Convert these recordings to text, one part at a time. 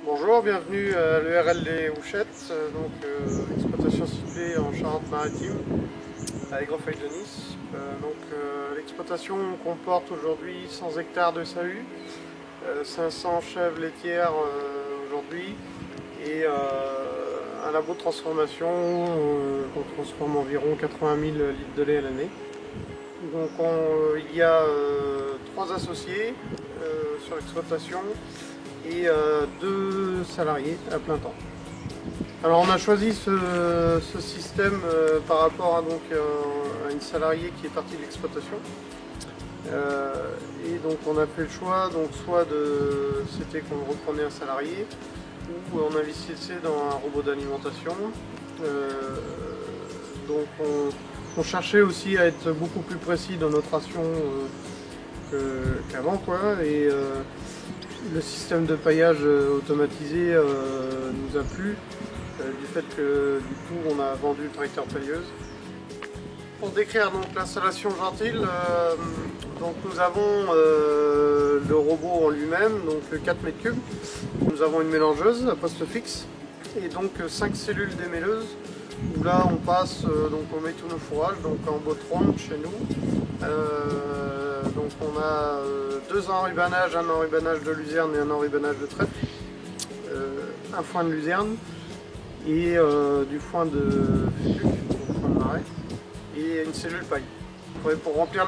Bonjour, bienvenue à l'ERL des Houchettes, exploitation située en Charente-Maritime, à Aigrefeuille de Nice. L'exploitation comporte aujourd'hui 100 hectares de SAU, 500 chèvres laitières aujourd'hui et un labo de transformation qu'on transforme environ 80 000 litres de lait à l'année. Il y a 3 associés sur l'exploitation et 2 salariés à plein temps. Alors on a choisi ce système par rapport à une salariée qui est partie de l'exploitation. Et donc on a fait le choix, c'était qu'on reprenait un salarié ou on investissait dans un robot d'alimentation. On cherchait aussi à être beaucoup plus précis dans notre ration qu'avant, et le système de paillage automatisé nous a plu du fait que du coup on a vendu le tracteur pailleuse. Pour décrire l'installation Gentil, nous avons le robot en lui-même, 4 mètres cubes. Nous avons une mélangeuse à poste fixe et 5 cellules démêleuses où là on passe, on met tous nos fourrages en botte ronde chez nous. On a 2 enrubanages, un enrubanage de luzerne et un enrubanage de trèfle, un foin de luzerne et du foin de fétuque, donc foin de marais, et une cellule paille. Pour remplir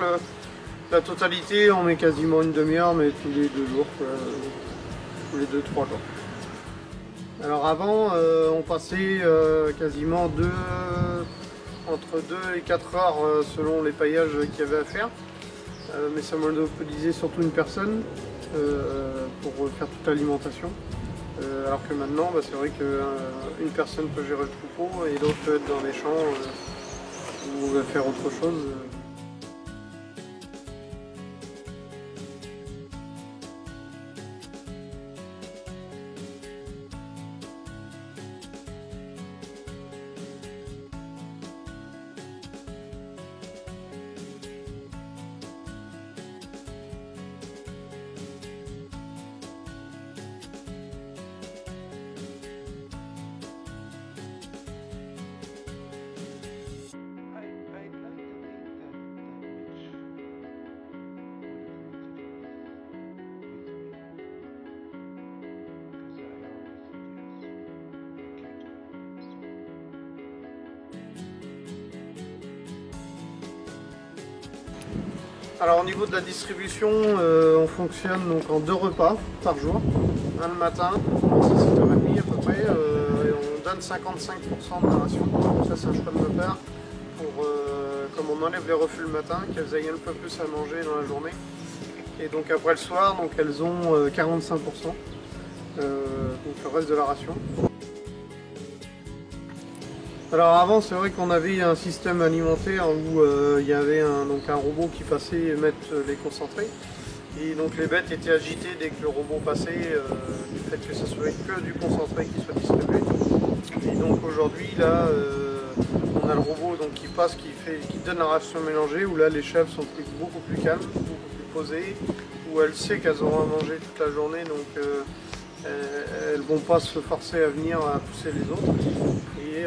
la totalité, on met quasiment une demi-heure, mais tous les 2 jours, tous les 2-3 jours. Alors avant, on passait quasiment entre 2 et 4 heures selon les paillages qu'il y avait à faire. Mais ça monopolisait surtout une personne pour faire toute l'alimentation. Alors que maintenant, c'est vrai qu'une personne peut gérer le troupeau et l'autre peut être dans les champs ou faire autre chose. Alors au niveau de la distribution, on fonctionne en 2 repas par jour. Un le matin, on commence à 7h30 à peu près, et on donne 55% de la ration. Ça c'est un choix de ma part, comme on enlève les refus le matin, qu'elles aient un peu plus à manger dans la journée. Et donc après le soir, elles ont 45%, le reste de la ration. Alors avant, c'est vrai qu'on avait un système alimentaire où il y avait un robot qui passait mettre les concentrés. Et donc les bêtes étaient agitées dès que le robot passait, du fait que ça soit que du concentré qui soit distribué. Et donc aujourd'hui, là, on a le robot qui passe, qui donne la ration mélangée, où là les chèvres sont beaucoup plus calmes, beaucoup plus posées, où elles savent qu'elles auront à manger toute la journée, elles ne vont pas se forcer à venir à pousser les autres. Et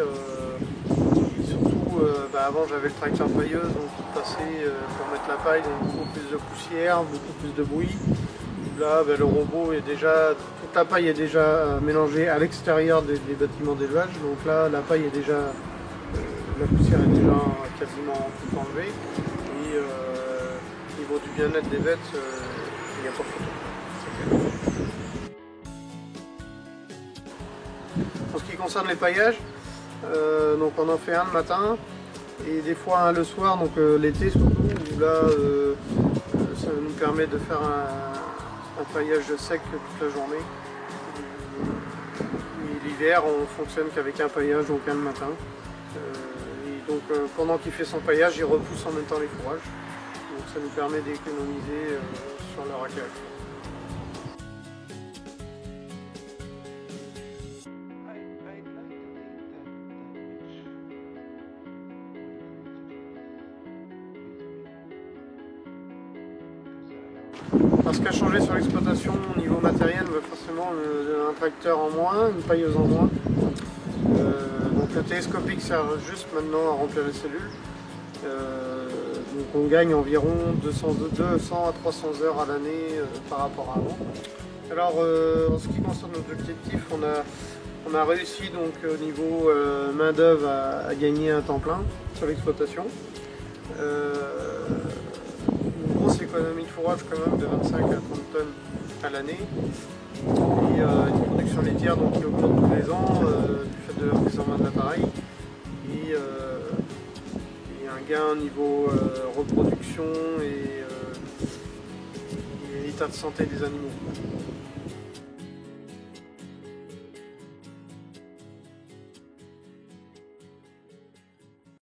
surtout, avant j'avais le tracteur pailleuse qui passait pour mettre la paille, beaucoup plus de poussière, beaucoup plus de bruit. Là, le robot est déjà, toute la paille est déjà mélangée à l'extérieur des bâtiments d'élevage. Donc là, la paille est déjà, la poussière est déjà quasiment tout enlevée. Et au niveau du bien-être des bêtes, il n'y a pas photo. En ce qui concerne les paillages, on en fait un le matin et des fois un le soir, l'été surtout, où là ça nous permet de faire un paillage sec toute la journée. Et l'hiver on fonctionne qu'avec un paillage, un le matin. Pendant qu'il fait son paillage, il repousse en même temps les fourrages. Donc ça nous permet d'économiser sur le raquage. ce qu'a changé sur l'exploitation au niveau matériel, forcément un tracteur en moins, une pailleuse en moins. Donc le télescopique sert juste maintenant à remplir les cellules. Donc on gagne environ 200 à 300 heures à l'année par rapport à avant. Alors en ce qui concerne nos objectifs, on a réussi donc au niveau main d'œuvre à gagner un temps plein sur l'exploitation. Une grosse économie de fourrage quand même de 25 à 30 tonnes à l'année. Et une production laitière donc, qui augmente tous les ans du fait de la prise en main de l'appareil. Et un gain au niveau reproduction et état de santé des animaux.